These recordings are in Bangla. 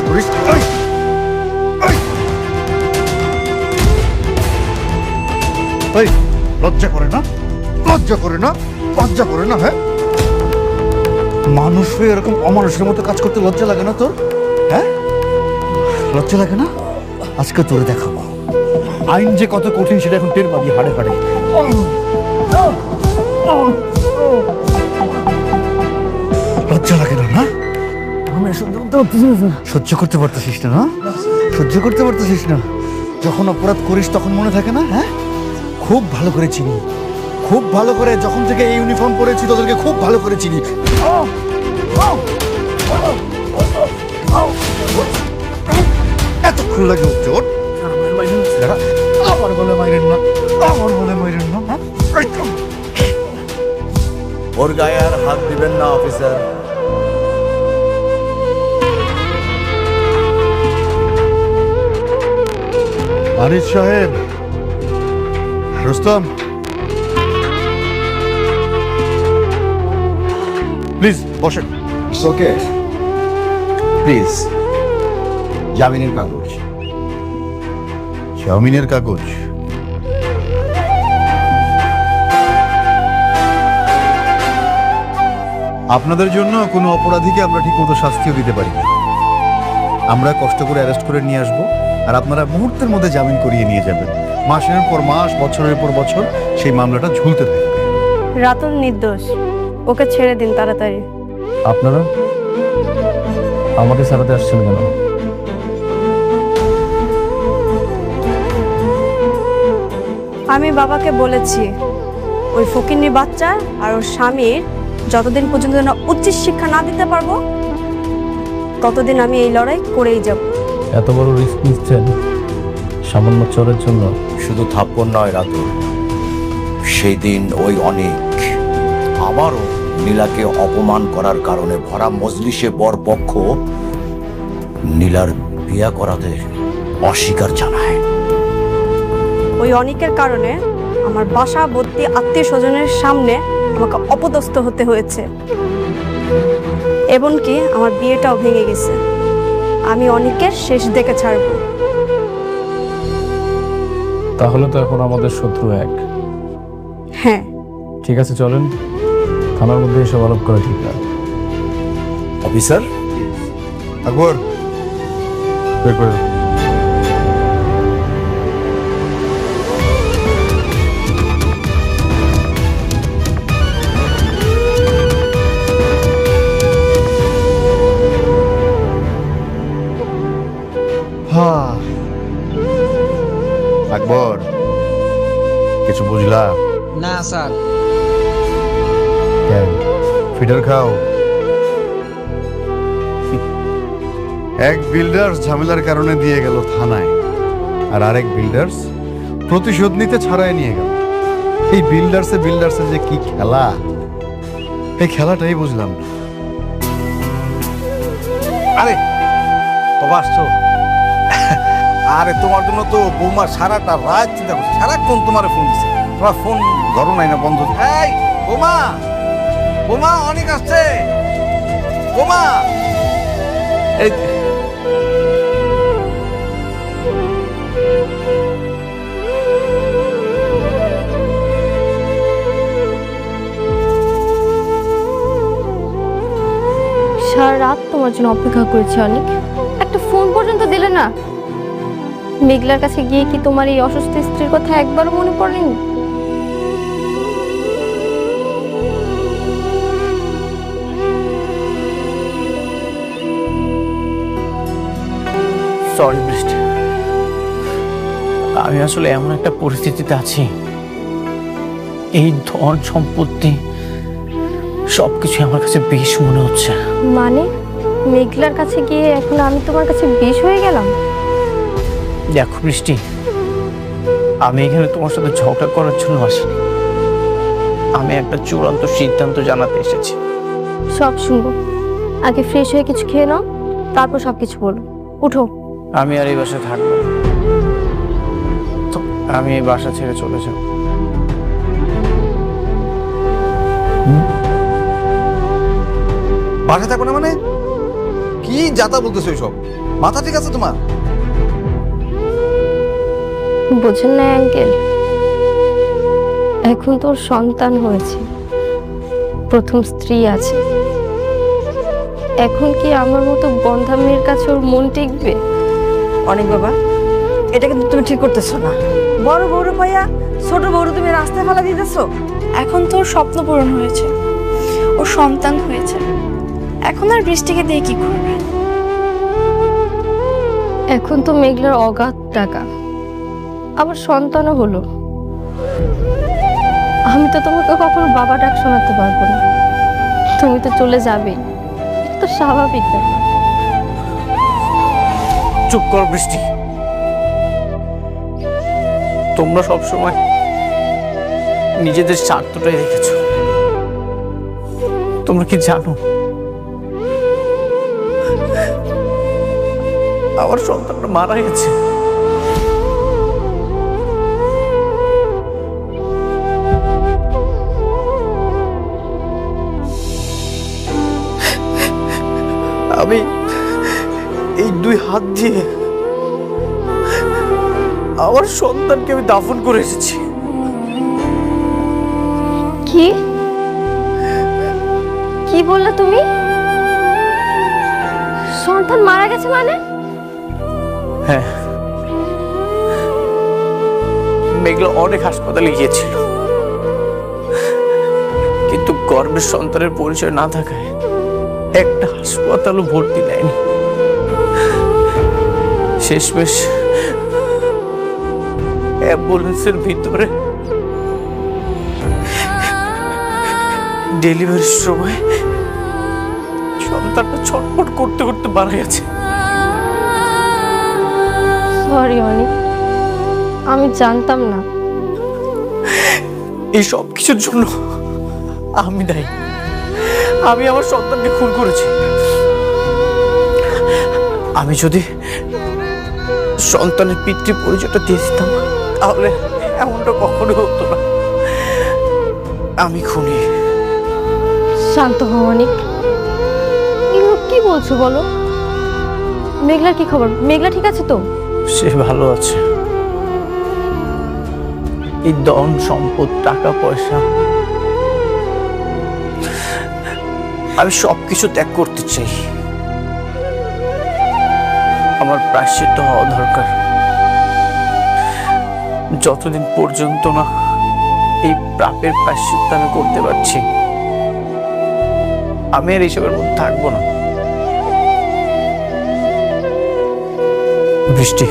করিস। লজ্জা করে না, লজ্জা করে না, লজ্জা করে না? হ্যাঁ, মানুষ হয়ে এরকম অমানুষের মতো কাজ করতে লজ্জা লাগে না তোর? হ্যাঁ, লজ্জা লাগে না? আজকে তোরে দেখাবো আইন যে কত কঠিন সেটা এখন টের পাবি হাড়ে হাড়ে। লজ্জা লাগে না? না, সহ্য করতে পারতেছিস না? না, সহ্য করতে পারতেছিস না? যখন অপরাধ করিস তখন মনে থাকে না? হ্যাঁ, খুব ভালো করে চিনি, খুব ভালো করে। যখন থেকে এই ইউনিফর্ম পরেছি তোদেরকে খুব ভালো করে চিনি। এতক্ষণ লাগে চোট? আমার বলে মাইরেন না, আমার বলে মাইরেন না। ওর গায়ে আর হাত দিবেন না অফিসার। আনিস সাহেব, রুস্তম, প্লিজ বসেন। ওকে, প্লিজ জামিনের কাগজ। জামিনের কাগজ? আপনাদের জন্য কোনো অপরাধীকে আমরা ঠিকমতো শাস্তিও দিতে পারি না। আমরা কষ্ট করে অ্যারেস্ট করে নিয়ে আসবো, আর আপনারা মুহূর্তের মধ্যে জামিন করিয়ে নিয়ে যাবেন। মাসের পর মাস, বছরের পর বছর সেই মামলাটা ঝুলতে থাকবে। রাতুল নির্দোষ, ওকে ছেড়ে দিন তাড়াতাড়ি। আপনারা আমাকে ছাড়াতে আসছেন কেন? আমি বাবাকে বলেছি ওই ফকিন্নি বাচ্চা আর ওর স্বামীর যতদিন পর্যন্ত না উচিত শিক্ষা না দিতে পারবো ততদিন আমি এই লড়াই করেই যাব। এত বড় রিস্ক নিচ্ছেন সামান্য চোরের জন্য? শুধু থাপ্পড় নয় রাতুল, সেই দিন ওই অনেক আবারও নীলাকে অপমান করার কারণে ভরা মজলিসে বরপক্ষ নীলার বিয়া করাতে অস্বীকার জানায়। ওই অনেকের কারণে আমার বাসা ভর্তি আত্মীয় স্বজনের সামনে আমাকে অপদস্থ হতে হয়েছে, এমনকি আমার বিয়েটাও ভেঙে গেছে। আমি অনেকের শেষ দেখে ছাড়বো। তাহলে তো এখন আমাদের শত্রু এক। হ্যাঁ, ঠিক আছে, চলেন। থানার মধ্যে এসব আলাপ করা ঠিক না। অফিসার, আকবর, বের করে দাও। আকবর, কিছু বুঝলা? না স্যার। কেন ফিডার খাও? এক বিল্ডার্স ঝামেলার কারণে দিয়ে গেল থানায়, আর আরেক বিল্ডার্স প্রতিশোধ নিতে ছাড়াই নিয়ে গেল। এই বিল্ডার্সে যে কি খেলা, এই খেলাটাই বুঝলাম না। আরে বাবা আসছো? আরে তোমার জন্য তো বৌমা সারাটা রাত চিন্তা করছে, সারাক্ষণ তোমার ফোন দিচ্ছে। তোমার ফোন ধরো নাই না, বন্ধ। এই বৌমা, বৌমা অনেক আসছে, বৌমা। এই সারা রাত তোমার জন্য অপেক্ষা করেছি, অনেক একটা ফোন পর্যন্ত দিলে না। মেঘলার কাছে গিয়ে কি তোমার এই অসুস্থ স্ত্রীর কথা একবারও মনে পড়েনি? সরি বৃষ্টি, আমি আসলে এমন একটা পরিস্থিতিতে আছি, এই ধন সম্পত্তি সবকিছু আমার কাছে বেশ মনে হচ্ছে। মানে মেঘলার কাছে গিয়ে এখন আমি তোমার কাছে বিষ হয়ে গেলাম? দেখো বৃষ্টি, আমি এখানে তোমার সাথে ঝগড়া করার জন্য আসিনি, আমি একটা চূড়ান্ত সিদ্ধান্ত জানাতে এসেছি। সব শুনবো, আগে ফ্রেশ হয়ে কিছু খেয়ে নাও, তারপর সবকিছু বলো। উঠো। আমি আর এই বাসায় থাকবো না, তো আমি এই বাসা ছেড়ে চলে যাব। বাসা থাকো না মানে কি কি যাতা বলতেছো এইসব? মাথা ঠিক আছে তোমার? বোঝেন না আঙ্কেল, এখন তোর সন্তান হয়েছে, প্রথম স্ত্রী আছে, এখন কি আমার মতো বন্ধা মেয়ের কাছে ওর মন টিকবে? অনেক বাবা, এটা কিন্তু তুমি ঠিক করতেছো না। বড় বউরে পাইয়া ছোট বউরে তুমি রাস্তায় ফেলা দিতেছো। এখন তোর স্বপ্ন পূরণ হয়েছে, ওর সন্তান হয়েছে, এখন আর বৃষ্টিকে দিয়ে কি করবে? এখন তো মেঘলার অগাধ টাকা, আবার সন্তানও হলো। আমি তো তোমাকে কখনো বাবা ডাক শোনাতে পারবো না, তুমি তো চলে যাবেই, এটা তো স্বাভাবিক ব্যাপার। চুপ কর বৃষ্টি। তোমরা সবসময় নিজেদের স্বার্থটাই রেখেছো। তোমরা কি জানো আমার সন্তানটা মারা গেছে? আমি এই দুই হাত দিয়ে আমার সন্তানকে আমি দাফন করে এসেছি। কি কি বললে তুমি? সন্তান মারা গেছে মানে? হ্যাঁ, মেঘলা অনেক হাসপাতালে গিয়েছিল, কিন্তু গর্ভের সন্তানের পরিচয় না থাকায় একটা হাসপাতালও ভর্তি নেয়নি। শেষমেশ অ্যাম্বুলেন্সের ভিতরে ডেলিভারির সময় সন্তানটা ছটফট করতে করতে মারা গেছে। সরি অনিক, আমি জানতাম না। এই সব কিছুর জন্য আমি দায়ী। আমি আমার সন্তানকে খুন করেছি। আমি যদি সন্তানের পিতৃ পরিচয়টা দিয়ে দিতাম তাহলে এমনটা কখনো হতো না। আমি খুনি। শান্ত হও অনিক, এগুলো কি বলছো বলো? মেঘলার কি খবর? মেঘলা ঠিক আছে তো? সে ভালো আছে। এই ধন সম্পদ টাকা পয়সা আমি সবকিছু ত্যাগ করতে চাই। আমার প্রায়শ্চিত্ত হওয়া দরকার। যতদিন পর্যন্ত না এই পাপের প্রায়শ্চিত্ত আমি করতে পারছি, আমি আর এইসবের মধ্যে থাকবো না। বৃষ্টি,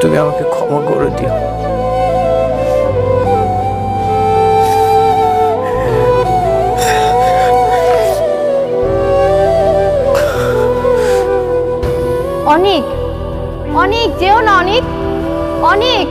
তুমি আমাকে ক্ষমা করে দিও। অনিক, অনিক যেও না অনিক, অনিক।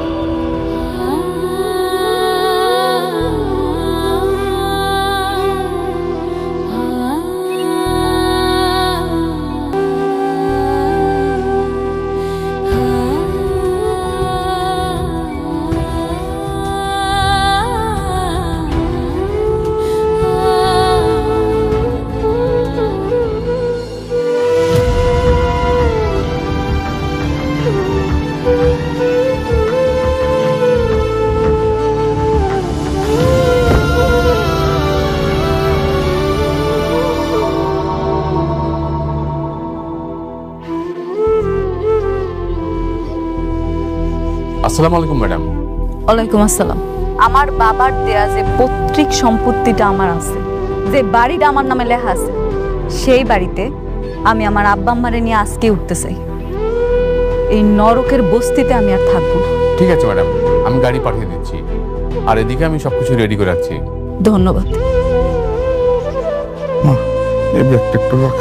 আসসালামু আলাইকুম ম্যাডাম। ওয়ালাইকুম আসসালাম। আমার বাবার দেয়া যে পৈতৃক সম্পত্তিটা আমার আছে, যে বাড়িটা আমার নামে লেখা আছে, সেই বাড়িতে আমি আমার আব্বা আম্মারে নিয়ে আজকে উঠতে চাই। এই নরকের বস্তিতে আমি আর থাকবো না। ঠিক আছে ম্যাডাম, আমি গাড়ি পাঠিয়ে দিচ্ছি, আর এদিকে আমি সবকিছু রেডি করে রাখছি। ধন্যবাদ। এই ব্যাগটা একটু রাখ,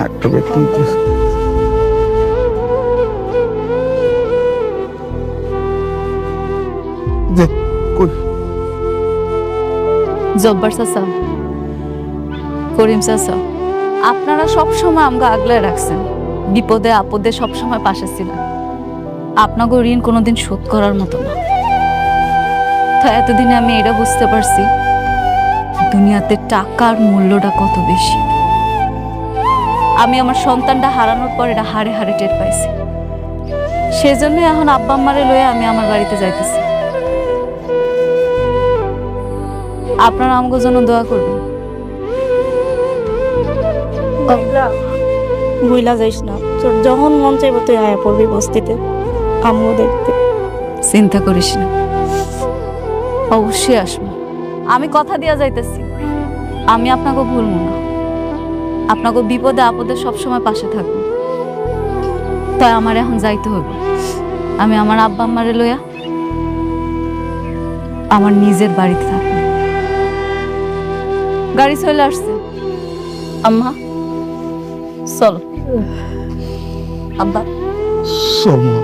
একটা ব্যাগ কিন্তু জব্বার চাচা, করিম চাচা, আপনারা সবসময় আমাকে আগলে রাখছেন, বিপদে আপদে সবসময় পাশে ছিলেন। আপনাকে ঋণ কোনোদিন শোধ করার মতো না। তো এতদিনে আমি এটা বুঝতে পারছি, দুনিয়াতে টাকার মূল্যটা কত বেশি। আমি আমার সন্তানটা হারানোর পর এটা হাড়ে হাড়ে টের পাইছি। সেজন্য এখন আব্বা আম্মারে লয়ে আমি আমার বাড়িতে যাইতেছি। আপনারা আমাকে জন্য দোয়া করবেন। বুইলা যাইস না, তোর যখন মন চাইব তুই আয়া পড়বি বস্তিতে আমিও দেখতে। চিন্তা করিস না, অবশ্যই আসবো। আমি কথা দিয়া যাইতেছি, আমি আপনাকে ভুলবো না। আপনাকে বিপদে আপদে সবসময় পাশে থাকবো। তাই আমার এখন যাইতে হবে। আমি আমার আব্বা আম্মারে লইয়া আমার নিজের বাড়িতে থাকবো। গাড়ি চলে আসছে। আম্মা চল। আব্বা চল মা।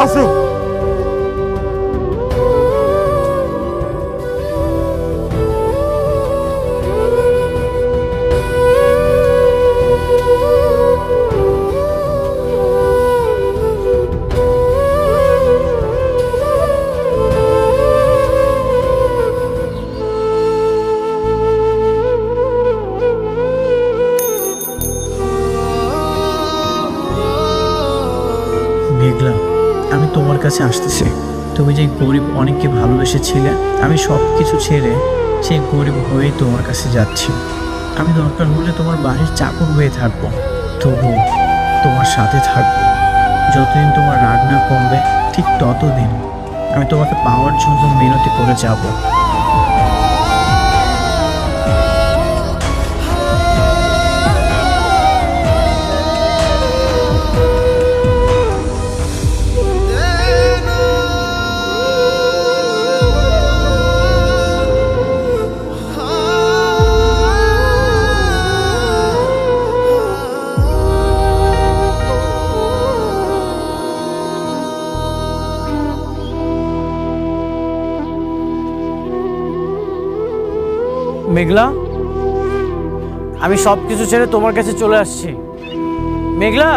আসো। মেঘলা, আমি তোমার কাছে আসতেছি। তুমি যে গরিব অনেককে ভালোবেসেছিলে, আমি সব কিছু ছেড়ে সেই গরিব হয়েই তোমার কাছে যাচ্ছি। আমি দরকার হলে তোমার বাড়ির চাকর হয়ে থাকবো, তবু তোমার সাথে থাকবো। যতদিন তোমার রাগ না কমবে ঠিক ততদিন আমি তোমাকে পাওয়ার জন্য মিনতি করে যাব। মেঘলা, আমি সব কিছু ছেড়ে তোমার কাছে চলে আসছি। মেঘলা,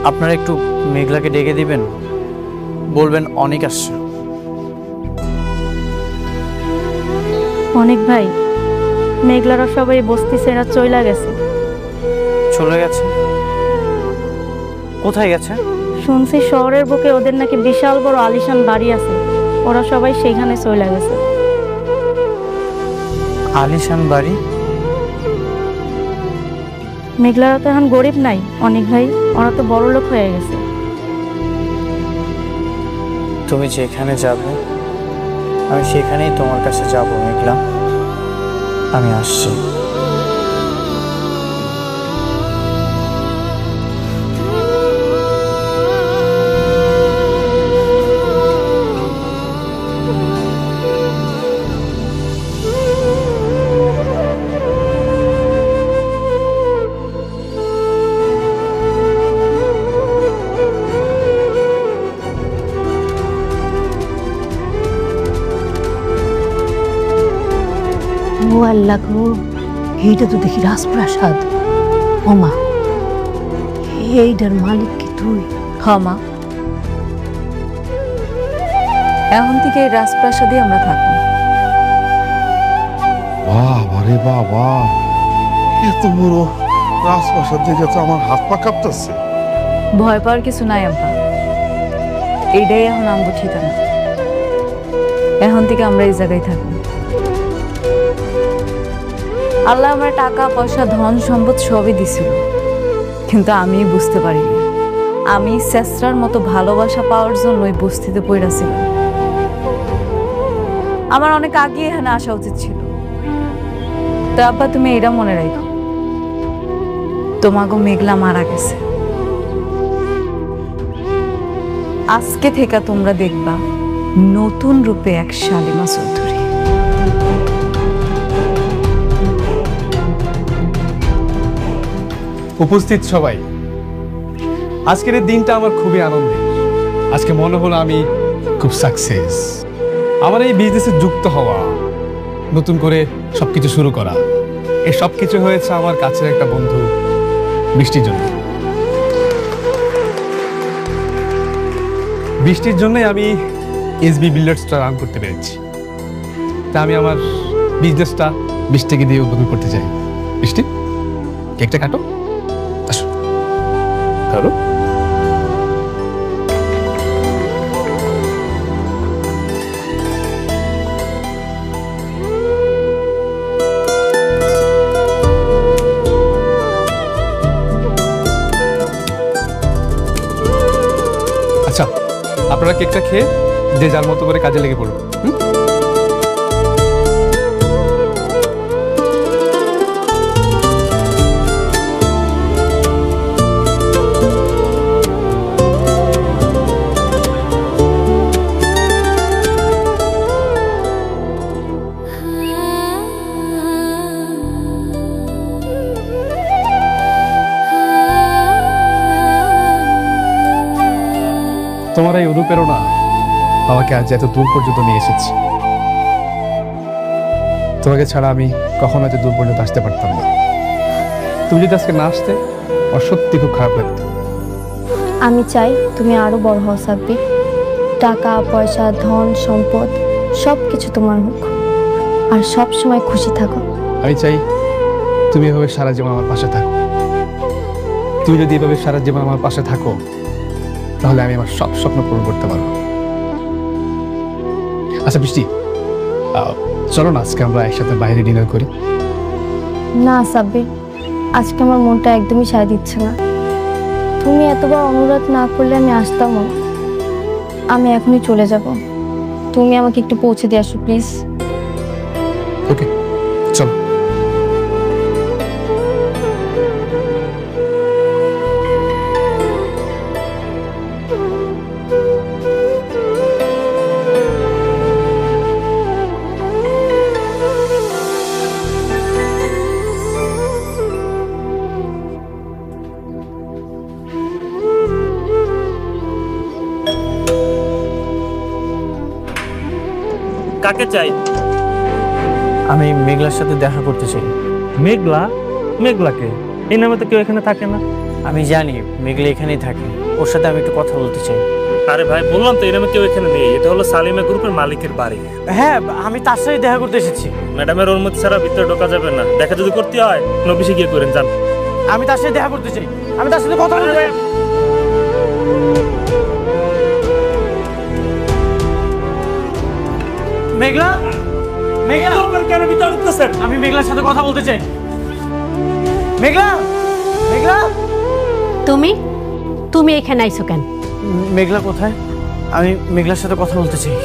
আপনারা একটু মেঘলাকে ডেকে দিবেন, বলবেন অনেক আসছে। অনেক ভাই, মেঘলারা সবাই বস্তি ছেড়া চইলা গেছে। চলে গেছে? কোথায় গেছে? শুনছি শহরের বুকে ওদের নাকি বিশাল বড় আলিশান বাড়ি আছে, ওরা সবাই সেখানে চইলা গেছে। আলিশান বাড়ি? মেঘলারা তো এখন গরিব নাই অনেক ভাই, ওরা তো বড় লোক হয়ে গেছে। তুমি যেখানে যাবে আমি সেখানেই তোমার কাছে যাব। মেঘলা, আমি আসছি। ও আল্লাহ গো, এইটা তো দেখি রাজপ্রাসাদ। ওমা, এইটার মালিক কি তুই? ক্ষমা, এখন থেকে এই রাজপ্রাসাদে আমরা থাকবো। বাহ বারে বাবা, এত বড় রাজপ্রাসাদ দেখে তো আমার হাত পা কাঁপতেছে। ভয় পাওয়ার কিছু নাই আব্বা, এইটাই এখন আমগো ঠিকানা। এখন থেকে আমরা এই জায়গায় থাকবো। আল্লাহ আমার টাকা পয়সা ধন সম্পদ সবই দিছিল, কিন্তু আমি বুঝতে পারিনি আমি শেষরার মতো ভালোবাসা পাওয়ার জন্য ওই বস্তিতে পড়েছিলাম। আমার অনেক আগে এখানে আসা উচিত ছিল। তো আব্বা, তুমি এটা মনে রাখো, তোমাকে মেঘলা মারা গেছে। আজকে থেকে তোমরা দেখবা নতুন রূপে এক শালিমা চৌধুরী। উপস্থিত সবাই, আজকের এই দিনটা আমার খুবই আনন্দের। আজকে মনে হলো আমি খুব সাকসেস। আমার এই বিজনেসে যুক্ত হওয়া, নতুন করে সবকিছু শুরু করা, এই সব কিছু হয়েছে আমার কাছের একটা বন্ধু বৃষ্টির জন্য। বৃষ্টির জন্যই আমি এসবি বিল্ডার্সটা রান করতে পেরেছি। তা আমি আমার বিজনেসটা বৃষ্টিকে দিয়ে উদ্বোধন করতে চাই। বৃষ্টি, কেকটা কাটো, আসো কাটো। আচ্ছা, আপনারা কেকটা খেয়ে যে যার মতো করে কাজে লেগে পড়ুন। তোমার এই অনুপ্রেরণা আমাকে আজ এত দূর পর্যন্ত নিয়ে এসেছে। তোমাকে ছাড়া আমি কখনো এত দূর পর্যন্ত আসতে পারতাম না। তুমি যদি আজকে না আসতে, আমার সত্যি খুব খারাপ লাগতো। আমি চাই তুমি আরো বড় হও সাব্বির। টাকা পয়সা ধন সম্পদ সব কিছু তোমার হোক, আর সব সময় খুশি থাকো। আমি চাই তুমি এভাবে সারা জীবন আমার পাশে থাকো। তুমি যদি এভাবে সারা জীবন আমার পাশে থাকো, তাহলে আমি আমার সব স্বপ্ন পূরণ করতে পারবো। আচ্ছা বৃষ্টি, চলো না আজকে আমরা একসাথে বাইরে ডিনার করি। না সাব্বির, আজকে আমার মনটা একদমই সায় দিচ্ছে না। তুমি এতবার অনুরোধ না করলে আমি আসতাম না। আমি এখনই চলে যাব। তুমি আমাকে একটু পৌঁছে দিয়ে আসো প্লিজ। ওকে, চলো। কাকে চাই? আমি মেঘলার সাথে দেখা করতে চাই। মেঘলা? মেঘলাকে? এই নামে তো কেউ এখানে থাকে না। আমি জানি মেঘলা এখানেই থাকে, ওর সাথে আমি একটু কথা বলতে চাই। আরে ভাই, বললাম তো এই নামে কেউ এখানে নেই। এটা হলো সালিমা গ্রুপের মালিকের বাড়ি। হ্যাঁ, আমি তার সাথে দেখা করতে এসেছি। ম্যাডামের অনুমতি ছাড়া ভিতরে ঢোকা যাবে না। দেখা যদি করতে হয় অফিসে গিয়ে করেন, যান। আমি তার সাথে দেখা করতে চাই, আমি তার সাথে কথা বলতে চাই। মেঘলা, মেঘলা কেন ভিতরে ঢুকতেছেন? আমি মেঘলার সাথে কথা বলতে চাই। মেঘলা, মেঘলা, তুমি তুমি এখানে আইছো কেন? মেঘলা কোথায়? আমি মেঘলার সাথে কথা বলতে চাই।